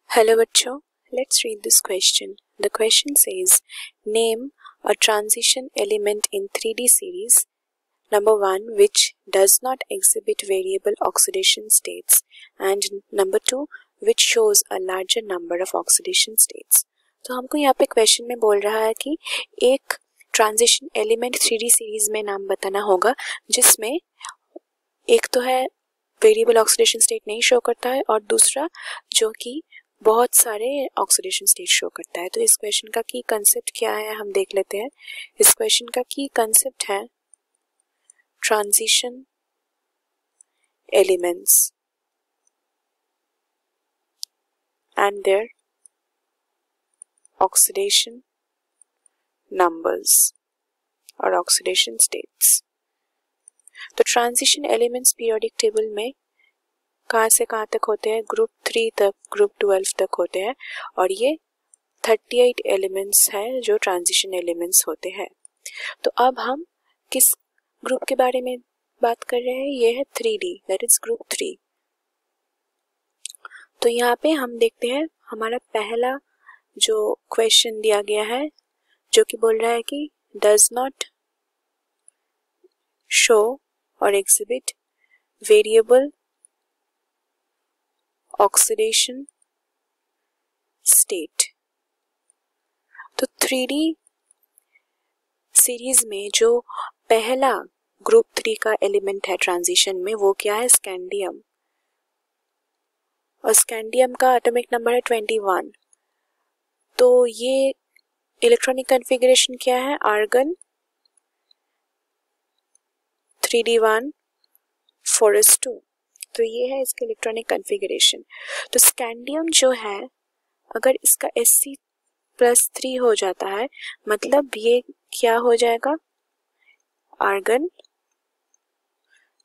Hello बच्चों, let's read this question. The question says, name a transition element in 3D series. Number 1, which does not exhibit variable oxidation states, and number 2, which shows a larger number of oxidation states. तो हमको यहाँ पे question में बोल रहा है कि एक ट्रांजिशन एलिमेंट 3D सीरीज में नाम बताना होगा जिसमें एक तो है वेरिएबल ऑक्सीडेशन स्टेट नहीं शो करता है और दूसरा जो कि बहुत सारे ऑक्सीडेशन स्टेट शो करता है। तो इस क्वेश्चन का की कंसेप्ट क्या है हम देख लेते हैं। इस क्वेश्चन का की कंसेप्ट है transition elements and their oxidation numbers और ऑक्सीडेशन स्टेट्स। तो ट्रांजिशन एलिमेंट्स पीरियोडिक टेबल में कहाँ से कहाँ तक होते हैं, ग्रुप 3 तक, ग्रुप 12 तक होते हैं और ये 38 एलिमेंट्स हैं जो ट्रांजिशन एलिमेंट्स होते हैं। तो अब हम किस ग्रुप के बारे में बात कर रहे हैं, ये है 3D, दैट इज ग्रुप 3। तो यहाँ पे हम देखते हैं हमारा पहला जो क्वेश्चन दिया गया है जो कि बोल रहा है कि डज नॉट शो और एग्जिबिट वेरिएबल ऑक्सीडेशन स्टेट। तो 3D सीरीज में जो पहला ग्रुप 3 का एलिमेंट है ट्रांजिशन में वो क्या है, स्कैंडियम। और स्कैंडियम का एटॉमिक नंबर है 21। तो ये इलेक्ट्रॉनिक कॉन्फ़िगरेशन क्या है, आर्गन 3d1 4s2। तो ये है इसका इलेक्ट्रॉनिक कॉन्फ़िगरेशन। तो स्कैंडियम जो है अगर इसका Sc+3 हो जाता है मतलब ये क्या हो जाएगा, आर्गन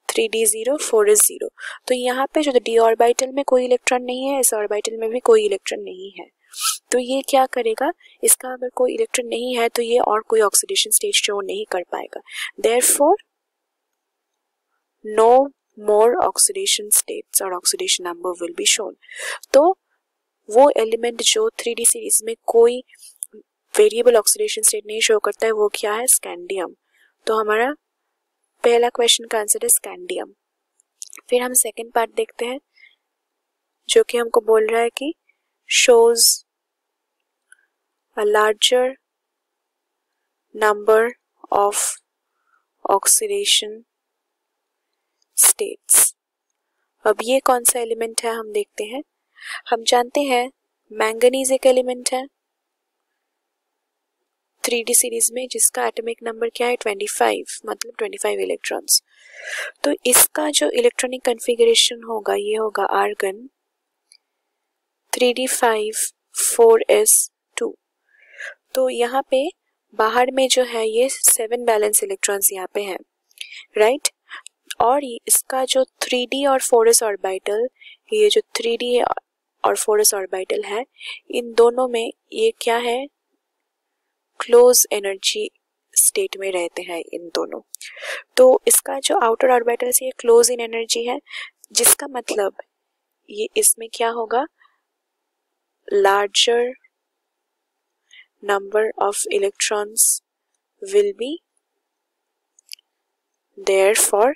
3d0 4s0। तो यहाँ पे जो d ऑर्बिटल में कोई इलेक्ट्रॉन नहीं है, इस ऑर्बिटल में भी कोई इलेक्ट्रॉन नहीं है। तो ये क्या करेगा, इसका अगर कोई इलेक्ट्रॉन नहीं है तो ये और कोई ऑक्सीडेशन स्टेट शो नहीं कर पाएगा। देयरफॉर नो मोर ऑक्सीडेशन स्टेट्स और oxidation number will be shown. तो वो एलिमेंट जो 3D सीरीज में कोई वेरिएबल ऑक्सीडेशन स्टेट नहीं शो करता है वो क्या है, स्कैंडियम। तो हमारा पहला क्वेश्चन का आंसर है स्कैंडियम। फिर हम सेकंड पार्ट देखते हैं जो कि हमको बोल रहा है कि shows a larger number of oxidation states. अब ये कौन सा एलिमेंट है हम देखते हैं। हम जानते हैं मैंगनीज एक एलिमेंट है 3D सीरीज में जिसका एटॉमिक नंबर क्या है 25, मतलब 25 इलेक्ट्रॉन्स। तो इसका जो इलेक्ट्रॉनिक कॉन्फ़िगरेशन होगा ये होगा आर्गन 3d5 4s2। तो यहाँ पे बाहर में जो है ये 7 बैलेंस इलेक्ट्रॉन्स यहाँ पे हैं, राइट। और इसका जो 3d और 4s ऑर्बिटल, ये जो 3d और 4s ऑर्बिटल है इन दोनों में ये क्या है, क्लोज एनर्जी स्टेट में रहते हैं इन दोनों। तो इसका जो आउटर ऑर्बिटल से ये क्लोज इन एनर्जी है जिसका मतलब ये इसमें क्या होगा, larger number of electrons will be there for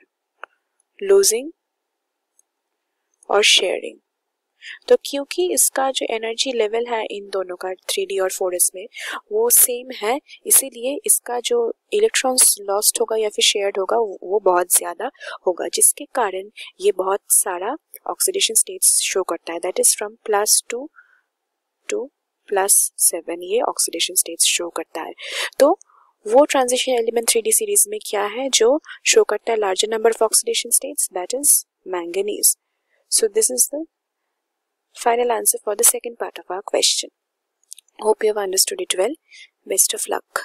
losing और शेयरिंग। तो क्योंकि इसका जो एनर्जी लेवल है इन दोनों का 3D और 4s में वो सेम है, इसीलिए इसका जो इलेक्ट्रॉन्स लॉस्ट होगा या फिर शेयर्ड होगा वो बहुत ज़्यादा होगा, जिसके कारण ये बहुत सारा ऑक्सीडेशन स्टेट्स शो करता है। दैट इज फ्रॉम +2 to +7 ये ऑक्सीडेशन स्टेट्स शो करता है। तो वो ट्रांजिशन एलिमेंट 3D सीरीज में क्या है जो शो करता है larger number of oxidation states, that is manganese. So this is the final answer for the second part of our question. Hope you have understood it well. Best of luck.